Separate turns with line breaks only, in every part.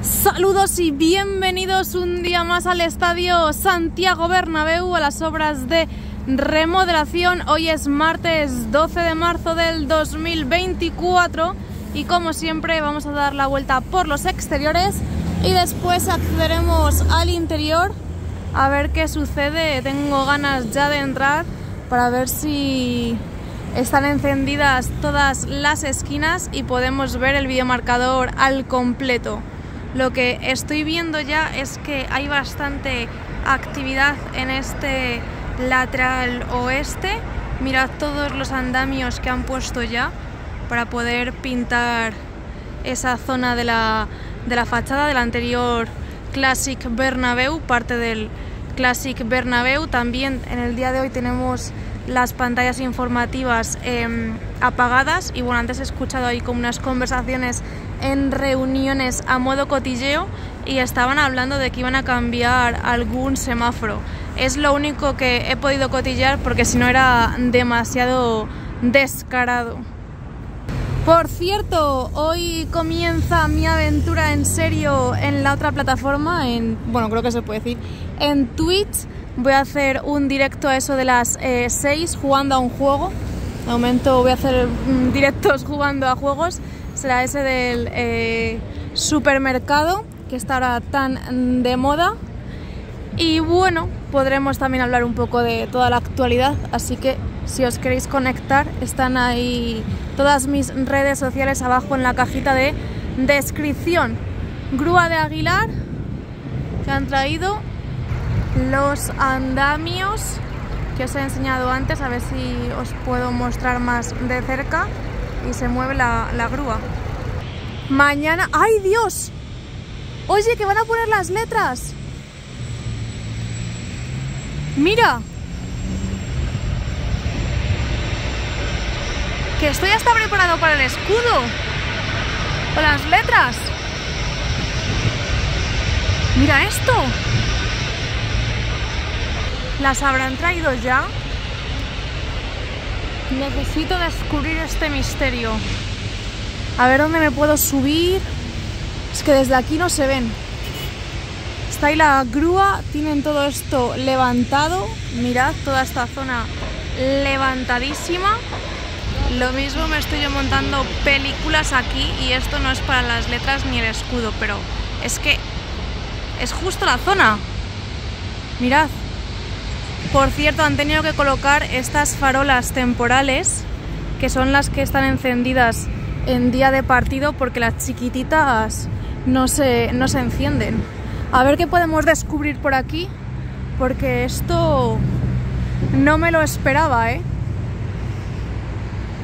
Saludos y bienvenidos un día más al Estadio Santiago Bernabéu, a las obras de remodelación. Hoy es martes 12 de marzo del 2024 y como siempre vamos a dar la vuelta por los exteriores y después accederemos al interior a ver qué sucede. Tengo ganas ya de entrar para ver si están encendidas todas las esquinas y podemos ver el videomarcador al completo. Lo que estoy viendo ya es que hay bastante actividad en este lateral oeste. Mirad todos los andamios que han puesto ya para poder pintar esa zona de la fachada del anterior Classic Bernabéu, parte del Classic Bernabéu. También en el día de hoy tenemos las pantallas informativas apagadas y bueno, antes he escuchado ahí como unas conversaciones en reuniones a modo cotilleo y estaban hablando de que iban a cambiar algún semáforo. Es lo único que he podido cotillear porque si no era demasiado descarado. Por cierto, hoy comienza mi aventura en serio en la otra plataforma, bueno, creo que se puede decir, en Twitch. Voy a hacer un directo a eso de las 6 jugando a un juego. De momento voy a hacer directos jugando a juegos. Será ese del supermercado, que está ahora tan de moda. Y bueno, podremos también hablar un poco de toda la actualidad. Así que si os queréis conectar, están ahí todas mis redes sociales abajo en la cajita de descripción. Grúa de Aguilar, que han traído los andamios que os he enseñado antes, a ver si os puedo mostrar más de cerca. Y se mueve la grúa. Mañana... ¡Ay, Dios! Oye, que van a poner las letras. ¡Mira! Que estoy hasta preparado para el escudo. Con las letras. ¡Mira esto! ¿Las habrán traído ya? Necesito descubrir este misterio. A ver dónde me puedo subir. Es que desde aquí no se ven. Está ahí la grúa. Tienen todo esto levantado. Mirad toda esta zona levantadísima. Lo mismo me estoy yo montando películas aquí. Y esto no es para las letras ni el escudo, pero es que es justo la zona. Mirad. Por cierto, han tenido que colocar estas farolas temporales, que son las que están encendidas en día de partido, porque las chiquititas no se encienden. A ver qué podemos descubrir por aquí, porque esto no me lo esperaba, ¿eh?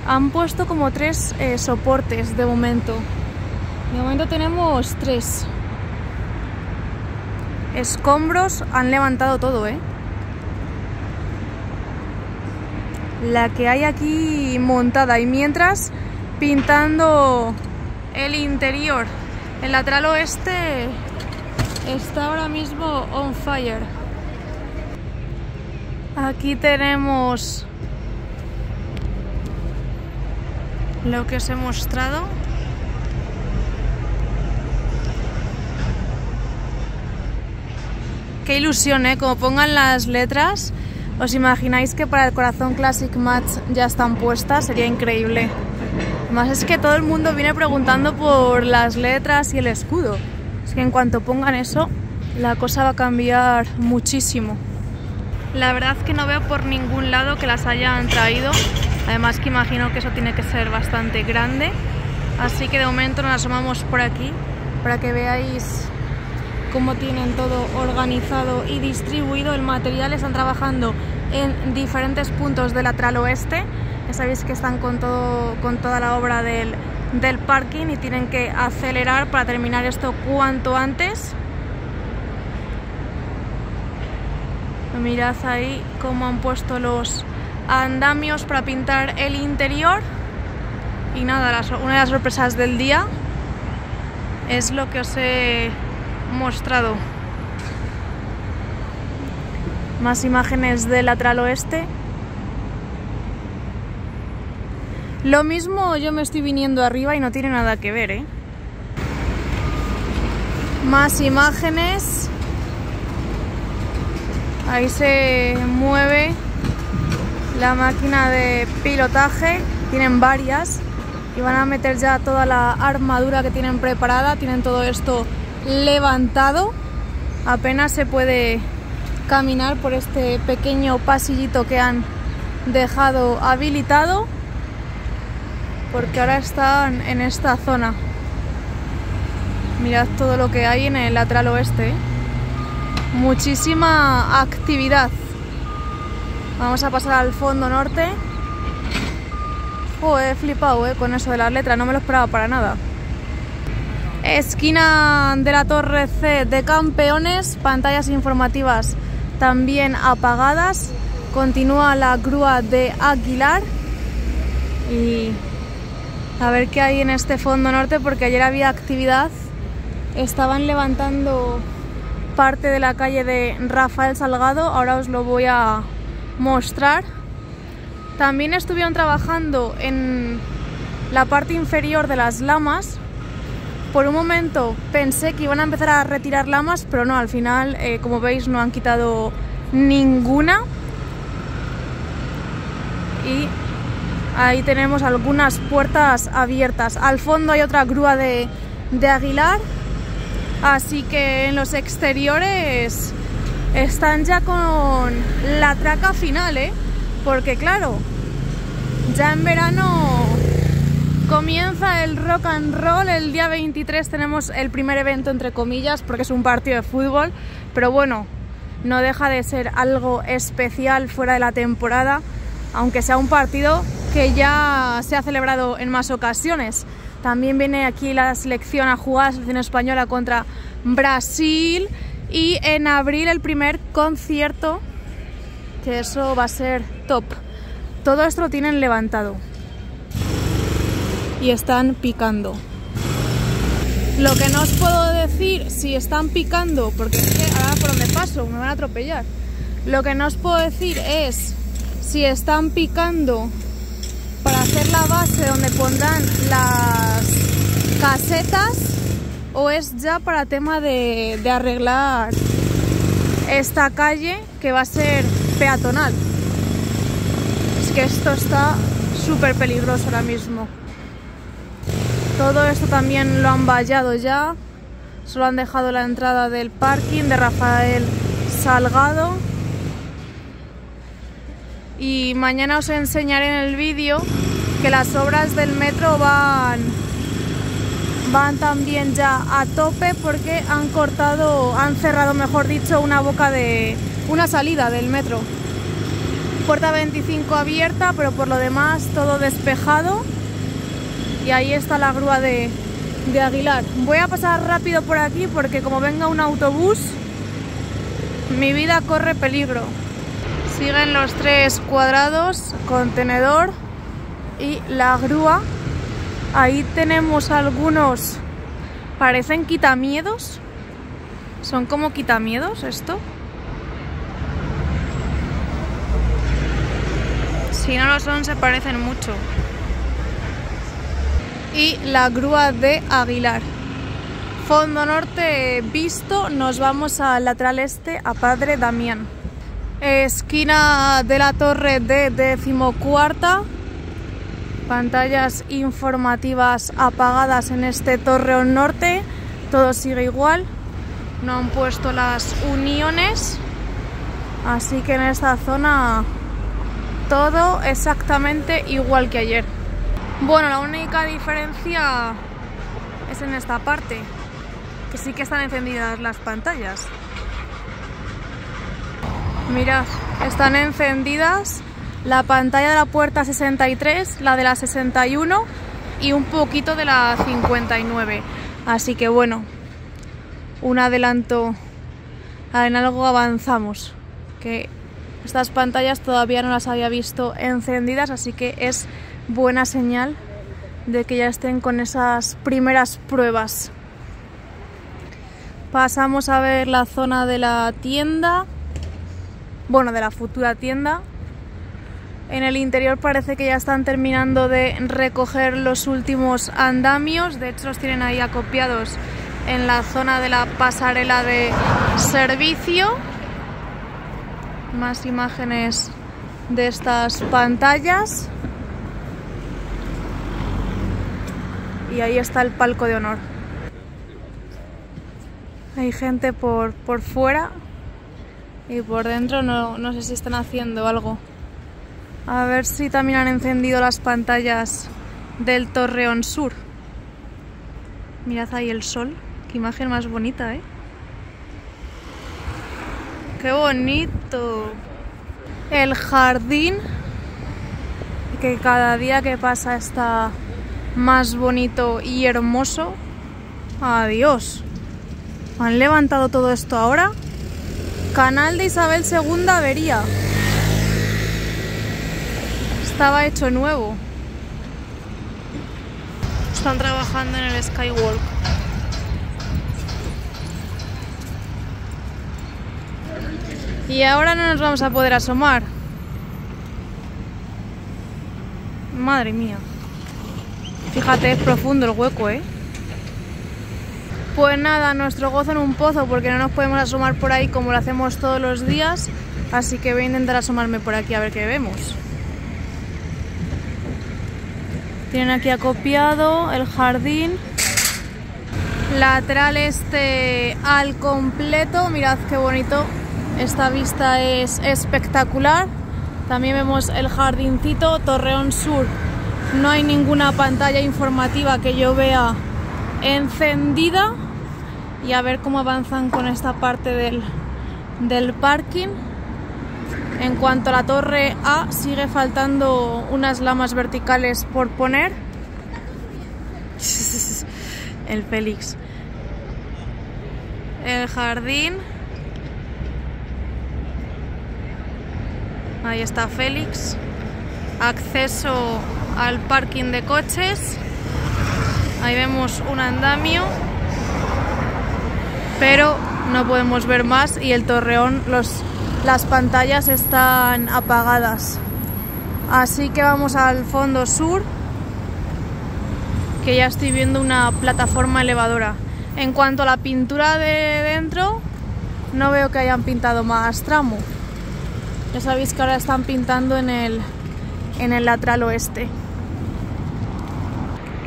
Han puesto como 3 soportes de momento. De momento tenemos 3. Escombros, han levantado todo, ¿eh? La que hay aquí montada, y mientras pintando el interior. El lateral oeste está ahora mismo on fire. Aquí tenemos lo que os he mostrado. Qué ilusión, ¿eh? Como pongan las letras. ¿Os imagináis que para el Corazón Classic Match ya están puestas? Sería increíble. Además es que todo el mundo viene preguntando por las letras y el escudo. Es que en cuanto pongan eso, la cosa va a cambiar muchísimo. La verdad que no veo por ningún lado que las hayan traído. Además que imagino que eso tiene que ser bastante grande. Así que de momento nos asomamos por aquí para que veáis cómo tienen todo organizado y distribuido. El material están trabajando en diferentes puntos del lateral oeste. Ya sabéis que están con toda la obra del parking y tienen que acelerar para terminar esto cuanto antes. Mirad ahí cómo han puesto los andamios para pintar el interior. Y nada, una de las sorpresas del día es lo que os he mostrado. Más imágenes del lateral oeste. Lo mismo yo me estoy viniendo arriba y no tiene nada que ver, ¿eh? Más imágenes. Ahí se mueve la máquina de pilotaje. Tienen varias y van a meter ya toda la armadura que tienen preparada. Tienen todo esto levantado. Apenas se puede caminar por este pequeño pasillito que han dejado habilitado, porque ahora están en esta zona. Mirad todo lo que hay en el lateral oeste, ¿eh? Muchísima actividad. Vamos a pasar al fondo norte. He flipado con eso de las letras, no me lo esperaba para nada. Esquina de la Torre C de Campeones, pantallas informativas también apagadas. Continúa la grúa de Aguilar y a ver qué hay en este fondo norte, porque ayer había actividad. Estaban levantando parte de la calle de Rafael Salgado, ahora os lo voy a mostrar. También estuvieron trabajando en la parte inferior de las lamas. Por un momento pensé que iban a empezar a retirar lamas, pero no, al final, como veis, no han quitado ninguna. Y ahí tenemos algunas puertas abiertas. Al fondo hay otra grúa de Aguilar. Así que en los exteriores están ya con la traca final, porque claro, ya en verano comienza el rock and roll. El día 23 tenemos el primer evento, entre comillas, porque es un partido de fútbol, pero bueno, no deja de ser algo especial fuera de la temporada, aunque sea un partido que ya se ha celebrado en más ocasiones. También viene aquí la selección a jugar, la selección española contra Brasil, y en abril el primer concierto, que eso va a ser top. Todo esto lo tienen levantado y están picando. Lo que no os puedo decir si están picando, porque es que ahora por donde paso me van a atropellar. Lo que no os puedo decir es si están picando para hacer la base donde pondrán las casetas, o es ya para tema de arreglar esta calle que va a ser peatonal. Es que esto está súper peligroso ahora mismo. Todo esto también lo han vallado ya. Solo han dejado la entrada del parking de Rafael Salgado. Y mañana os enseñaré en el vídeo que las obras del metro van también ya a tope, porque han cerrado, mejor dicho, una salida del metro. Puerta 25 abierta, pero por lo demás todo despejado. Y ahí está la grúa de Aguilar. Voy a pasar rápido por aquí porque como venga un autobús, mi vida corre peligro. Siguen los 3 cuadrados, contenedor y la grúa. Ahí tenemos algunos, parecen quitamiedos. Son como quitamiedos esto. Si no lo son, se parecen mucho. Y la grúa de Aguilar. Fondo norte visto, nos vamos al lateral este, a Padre Damián. Esquina de la Torre de 14ª. Pantallas informativas apagadas en este torreón norte. Todo sigue igual. No han puesto las uniones. Así que en esta zona todo exactamente igual que ayer. Bueno, la única diferencia es en esta parte, que sí que están encendidas las pantallas. Mirad, están encendidas la pantalla de la puerta 63, la de la 61 y un poquito de la 59. Así que bueno, un adelanto, en algo avanzamos, que estas pantallas todavía no las había visto encendidas, así que es buena señal de que ya estén con esas primeras pruebas. Pasamos a ver la zona de la tienda, bueno, de la futura tienda. En el interior parece que ya están terminando de recoger los últimos andamios, de hecho los tienen ahí acopiados en la zona de la pasarela de servicio. Más imágenes de estas pantallas. Y ahí está el palco de honor. Hay gente por fuera y por dentro no sé si están haciendo algo. A ver si también han encendido las pantallas del Torreón Sur. Mirad ahí el sol. Qué imagen más bonita, ¿eh? ¡Qué bonito! El jardín, que cada día que pasa está más bonito y hermoso. ¡Adiós! ¿Han levantado todo esto ahora? Canal de Isabel II avería. Estaba hecho nuevo. Están trabajando en el Skywalk. Y ahora no nos vamos a poder asomar. Madre mía. Fíjate, es profundo el hueco, ¿eh? Pues nada, nuestro gozo en un pozo, porque no nos podemos asomar por ahí como lo hacemos todos los días. Así que voy a intentar asomarme por aquí a ver qué vemos. Tienen aquí acopiado el jardín. Lateral este al completo. Mirad qué bonito. Esta vista es espectacular. También vemos el jardincito. Torreón Sur. No hay ninguna pantalla informativa que yo vea encendida. Y a ver cómo avanzan con esta parte del parking. En cuanto a la torre A, sigue faltando unas lamas verticales por poner. El Félix. El jardín. Ahí está Félix. Acceso al parking de coches. Ahí vemos un andamio. Pero no podemos ver más y el torreón, las pantallas están apagadas. Así que vamos al fondo sur, que ya estoy viendo una plataforma elevadora. En cuanto a la pintura de dentro, no veo que hayan pintado más tramo. Ya sabéis que ahora están pintando en el lateral oeste.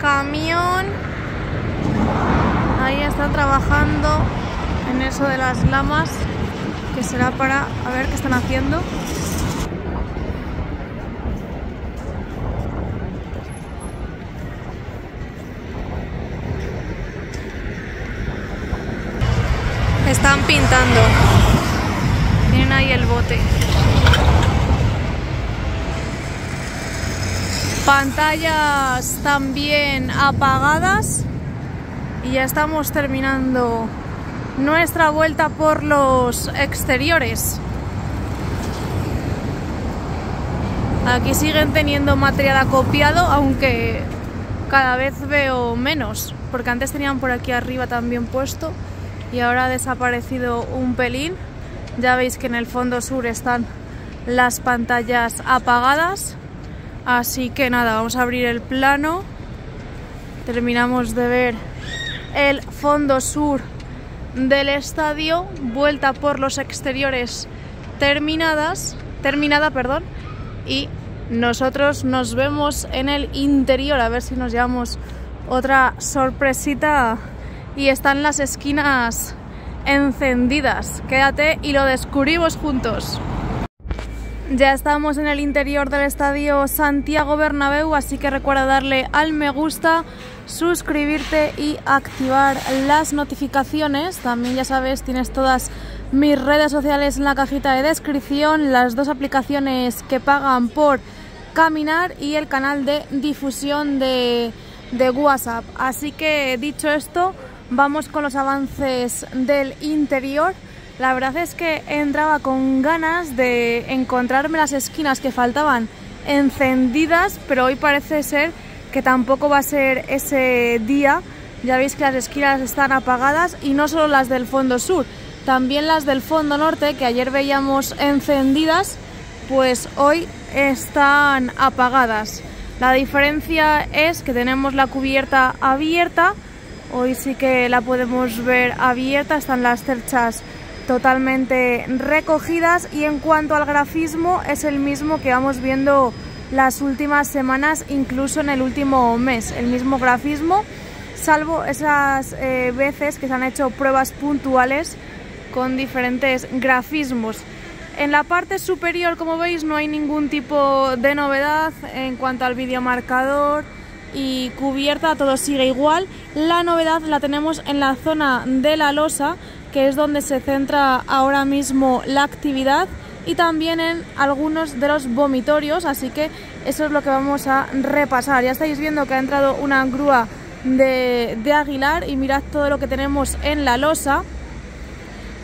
Camión. Ahí están trabajando en eso de las lamas, que será para... a ver qué están haciendo. Están pintando. Tienen ahí el bote. Pantallas también apagadas. Y ya estamos terminando nuestra vuelta por los exteriores. Aquí siguen teniendo material acopiado, aunque cada vez veo menos, porque antes tenían por aquí arriba también puesto y ahora ha desaparecido un pelín. Ya veis que en el fondo sur están las pantallas apagadas, así que nada, vamos a abrir el plano. Terminamos de ver el fondo sur del estadio, vuelta por los exteriores terminada, y nosotros nos vemos en el interior, a ver si nos llevamos otra sorpresita. Y están las esquinas encendidas. Quédate y lo descubrimos juntos. Ya estamos en el interior del estadio Santiago Bernabéu, así que recuerda darle al me gusta, suscribirte y activar las notificaciones. También, ya sabes, tienes todas mis redes sociales en la cajita de descripción, las dos aplicaciones que pagan por caminar y el canal de difusión de WhatsApp. Así que, dicho esto, vamos con los avances del interior. La verdad es que entraba con ganas de encontrarme las esquinas que faltaban encendidas, pero hoy parece ser que tampoco va a ser ese día. Ya veis que las esquinas están apagadas, y no solo las del fondo sur, también las del fondo norte, que ayer veíamos encendidas, pues hoy están apagadas. La diferencia es que tenemos la cubierta abierta Hoy sí que la podemos ver abierta, están las cerchas totalmente recogidas, y en cuanto al grafismo es el mismo que vamos viendo las últimas semanas, incluso en el último mes, el mismo grafismo, salvo esas veces que se han hecho pruebas puntuales con diferentes grafismos. En la parte superior, como veis, no hay ningún tipo de novedad en cuanto al videomarcador y cubierta, todo sigue igual. La novedad la tenemos en la zona de la losa, que es donde se centra ahora mismo la actividad, y también en algunos de los vomitorios, así que eso es lo que vamos a repasar. Ya estáis viendo que ha entrado una grúa de Aguilar, y mirad todo lo que tenemos en la losa.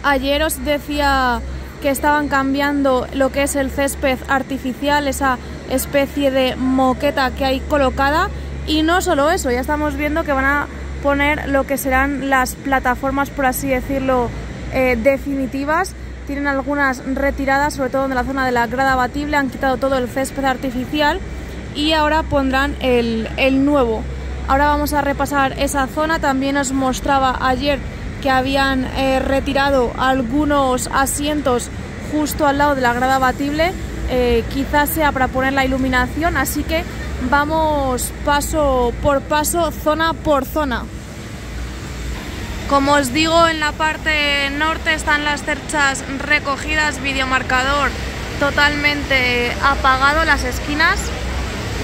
Ayer os decía que estaban cambiando lo que es el césped artificial, esa especie de moqueta que hay colocada, y no solo eso, ya estamos viendo que van a poner lo que serán las plataformas, por así decirlo, definitivas. Tienen algunas retiradas, sobre todo en la zona de la grada batible, han quitado todo el césped artificial y ahora pondrán el nuevo. Ahora vamos a repasar esa zona. También os mostraba ayer que habían retirado algunos asientos justo al lado de la grada batible, quizás sea para poner la iluminación, así que vamos paso por paso, zona por zona. Como os digo, en la parte norte están las cerchas recogidas, videomarcador totalmente apagado, las esquinas,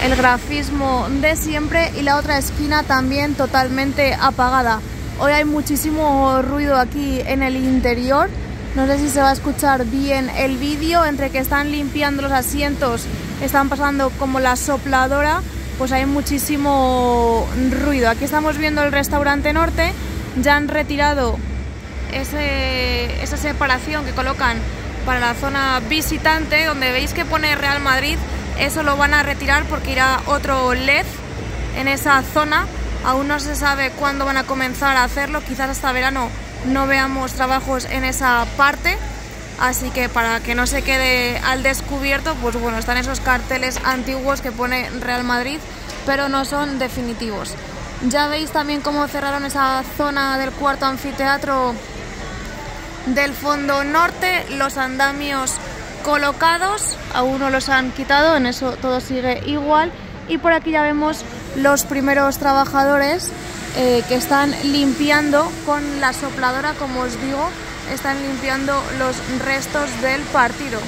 el grafismo de siempre, y la otra esquina también totalmente apagada. Hoy hay muchísimo ruido aquí en el interior, no sé si se va a escuchar bien el vídeo, entre que están limpiando los asientos, están pasando como la sopladora, pues hay muchísimo ruido. Aquí estamos viendo el restaurante norte. Ya han retirado esa separación que colocan para la zona visitante, donde veis que pone Real Madrid. Eso lo van a retirar porque irá otro LED en esa zona. Aún no se sabe cuándo van a comenzar a hacerlo, quizás hasta verano no veamos trabajos en esa parte, así que para que no se quede al descubierto, pues bueno, están esos carteles antiguos que pone Real Madrid, pero no son definitivos. Ya veis también cómo cerraron esa zona del cuarto anfiteatro del fondo norte, los andamios colocados, aún no los han quitado, en eso todo sigue igual, y por aquí ya vemos los primeros trabajadores que están limpiando con la sopladora, como os digo, están limpiando los restos del partido.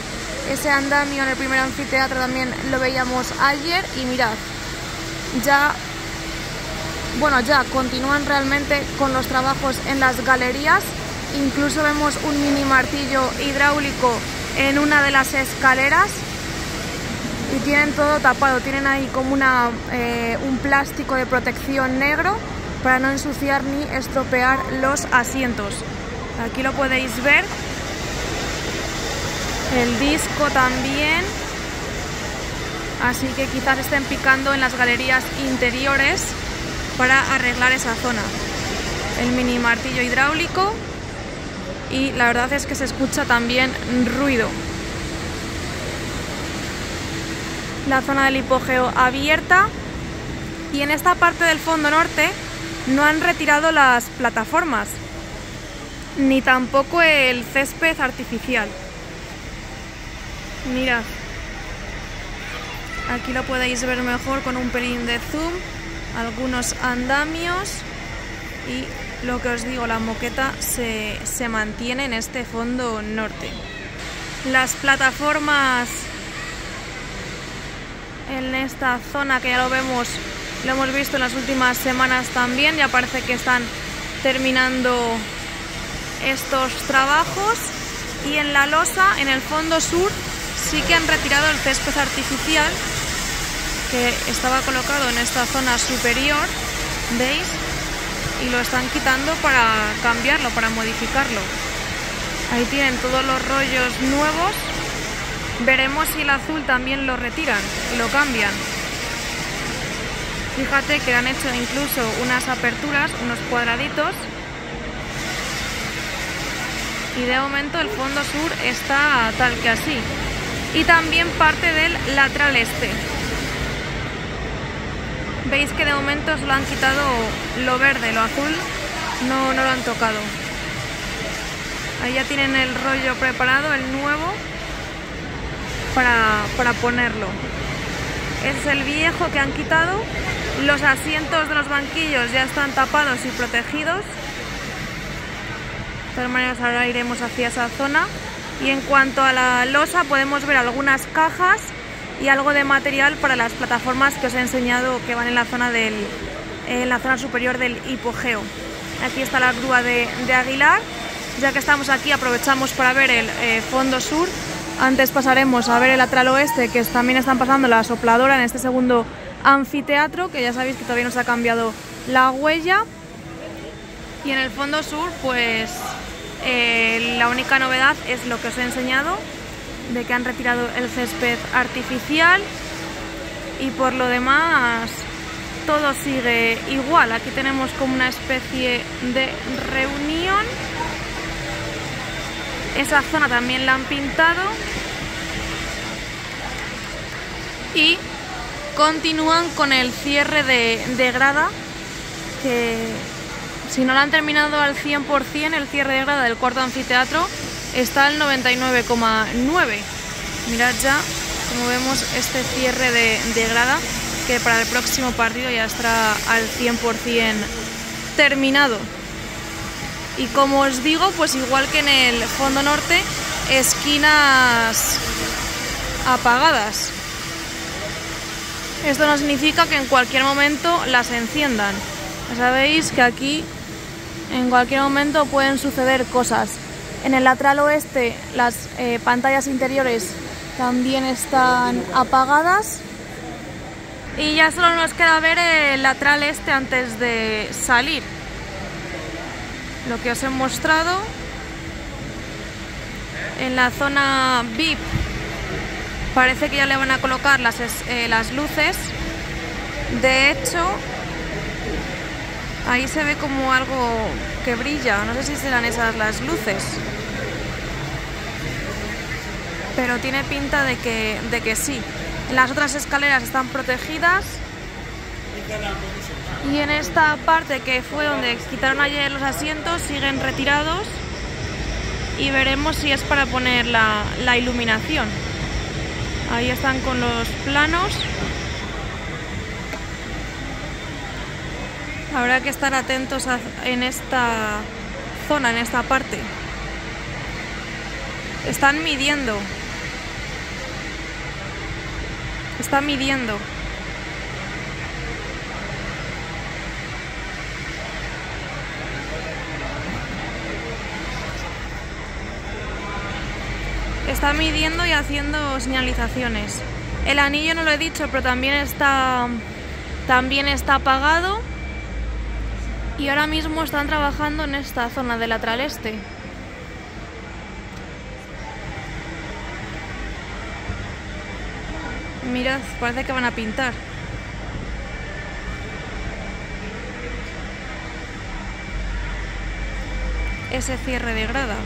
Ese andamio en el primer anfiteatro también lo veíamos ayer, y mirad, ya continúan realmente con los trabajos en las galerías. Incluso vemos un mini martillo hidráulico en una de las escaleras y tienen todo tapado, tienen ahí como un plástico de protección negro para no ensuciar ni estropear los asientos. Aquí lo podéis ver, el disco también, así que quizás estén picando en las galerías interiores para arreglar esa zona. El mini martillo hidráulico, y la verdad es que se escucha también ruido. La zona del hipogeo abierta, y en esta parte del fondo norte no han retirado las plataformas ni tampoco el césped artificial. Mirad, aquí lo podéis ver mejor con un pelín de zoom, algunos andamios, y lo que os digo, la moqueta se mantiene en este fondo norte. Las plataformas en esta zona, que ya lo vemos, lo hemos visto en las últimas semanas también, ya parece que están terminando estos trabajos. Y en la losa, en el fondo sur, sí que han retirado el césped artificial que estaba colocado en esta zona superior, ¿veis? Y lo están quitando para cambiarlo, para modificarlo. Ahí tienen todos los rollos nuevos. Veremos si el azul también lo retiran y lo cambian. Fíjate que han hecho incluso unas aperturas, unos cuadraditos. Y de momento el fondo sur está tal que así. Y también parte del lateral este. Veis que de momento solo han quitado lo verde, lo azul no lo han tocado. Ahí ya tienen el rollo preparado, el nuevo, para ponerlo. Es el viejo que han quitado. Los asientos de los banquillos ya están tapados y protegidos. De todas maneras, ahora iremos hacia esa zona. Y en cuanto a la losa, podemos ver algunas cajas y algo de material para las plataformas que os he enseñado que van en la zona superior del hipogeo. Aquí está la grúa de Aguilar. Ya que estamos aquí, aprovechamos para ver el fondo sur. Antes pasaremos a ver el lateral oeste, que también están pasando la sopladora en este segundo anfiteatro, que ya sabéis que todavía no se ha cambiado la huella. Y en el fondo sur, pues la única novedad es lo que os he enseñado, de que han retirado el césped artificial, y por lo demás todo sigue igual. Aquí tenemos como una especie de reunión. Esa zona también la han pintado y continúan con el cierre de grada, que si no lo han terminado al 100%, el cierre de grada del cuarto anfiteatro está al 99,9. Mirad ya, como vemos, este cierre de grada, que para el próximo partido ya estará al 100% terminado. Y como os digo, pues igual que en el fondo norte, esquinas apagadas. Esto no significa que en cualquier momento las enciendan. Ya sabéis que aquí en cualquier momento pueden suceder cosas. En el lateral oeste las pantallas interiores también están apagadas. Y ya solo nos queda ver el lateral este antes de salir. Lo que os he mostrado en la zona VIP, parece que ya le van a colocar las luces. De hecho, ahí se ve como algo que brilla, no sé si serán esas las luces, pero tiene pinta de que sí. Las otras escaleras están protegidas. Y en esta parte, que fue donde quitaron ayer los asientos, siguen retirados, y veremos si es para poner la iluminación. Ahí están con los planos. Habrá que estar atentos en esta zona, en esta parte. Están midiendo. Están midiendo. Está midiendo y haciendo señalizaciones. El anillo no lo he dicho, pero también está apagado. Y ahora mismo están trabajando en esta zona del lateral este. Mirad, parece que van a pintar. Ese cierre de grada.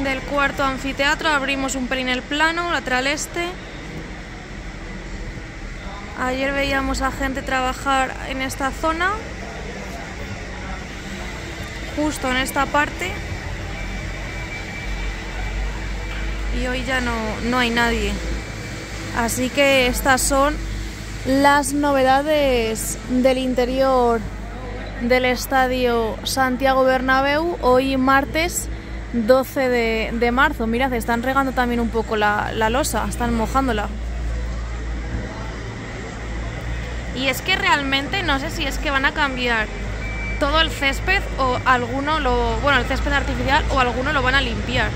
Del cuarto anfiteatro abrimos un pelín el plano, lateral este. Ayer veíamos a gente trabajar en esta zona, justo en esta parte, y hoy ya no hay nadie. Así que estas son las novedades del interior del estadio Santiago Bernabéu, hoy martes 12 de marzo. Mirad, están regando también un poco la losa, están mojándola. Y es que realmente no sé si es que van a cambiar todo el césped o el césped artificial, o alguno lo van a limpiar.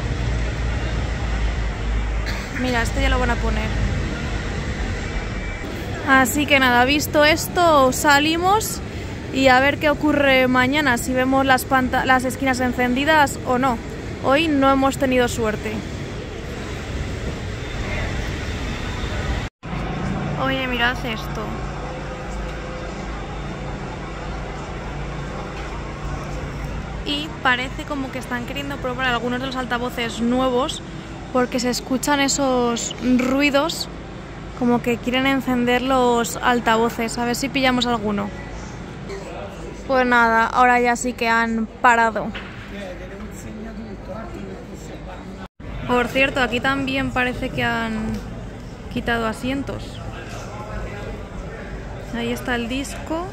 Mira, este ya lo van a poner. Así que nada, visto esto, salimos y a ver qué ocurre mañana, si vemos las esquinas encendidas o no. Hoy no hemos tenido suerte. Oye, mirad esto. Y parece como que están queriendo probar algunos de los altavoces nuevos, porque se escuchan esos ruidos como que quieren encender los altavoces, a ver si pillamos alguno. Pues nada, ahora ya sí que han parado. Por cierto, aquí también parece que han quitado asientos. Ahí está el disco.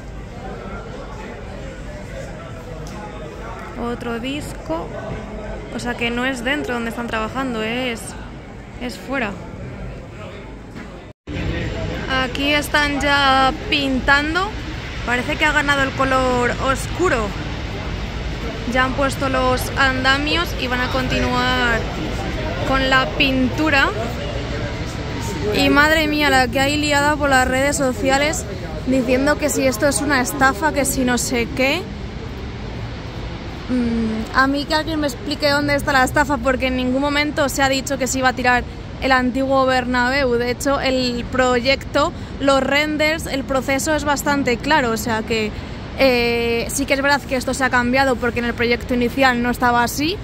Otro disco. O sea que no es dentro donde están trabajando, es fuera. Aquí están ya pintando. Parece que ha ganado el color oscuro. Ya han puesto los andamios y van a continuar con la pintura. Y madre mía, la que hay liada por las redes sociales diciendo que si esto es una estafa, que si no sé qué. A mí que alguien me explique dónde está la estafa, porque en ningún momento se ha dicho que se iba a tirar el antiguo Bernabéu. De hecho, el proyecto, los renders, el proceso es bastante claro. O sea que sí que es verdad que esto se ha cambiado porque en el proyecto inicial no estaba así,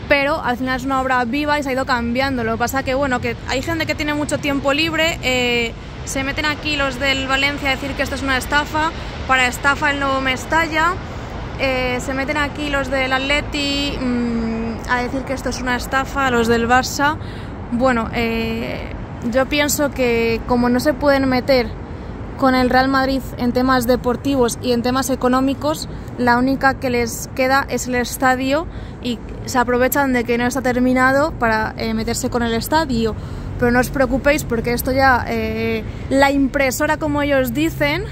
pero al final es una obra viva y se ha ido cambiando. Lo que pasa que, bueno, que hay gente que tiene mucho tiempo libre, se meten aquí los del Valencia a decir que esto es una estafa, para estafa el nuevo Mestalla, se meten aquí los del Atleti a decir que esto es una estafa, los del Barça. Bueno, yo pienso que como no se pueden meter con el Real Madrid en temas deportivos y en temas económicos, la única que les queda es el estadio y se aprovechan de que no está terminado para meterse con el estadio. Pero no os preocupéis porque esto ya, la impresora, como ellos dicen,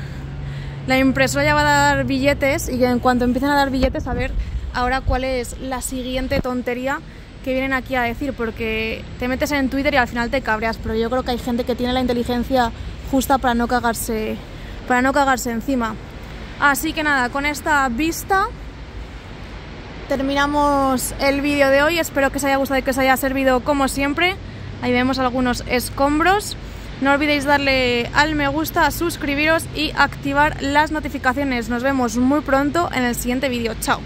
la impresora ya va a dar billetes, y en cuanto empiecen a dar billetes, a ver ahora cuál es la siguiente tontería que vienen aquí a decir, porque te metes en Twitter y al final te cabreas, pero yo creo que hay gente que tiene la inteligencia justa para no cagarse encima. Así que nada, con esta vista terminamos el vídeo de hoy. Espero que os haya gustado y que os haya servido como siempre. Ahí vemos algunos escombros. No olvidéis darle al me gusta, suscribiros y activar las notificaciones. Nos vemos muy pronto en el siguiente vídeo. Chao.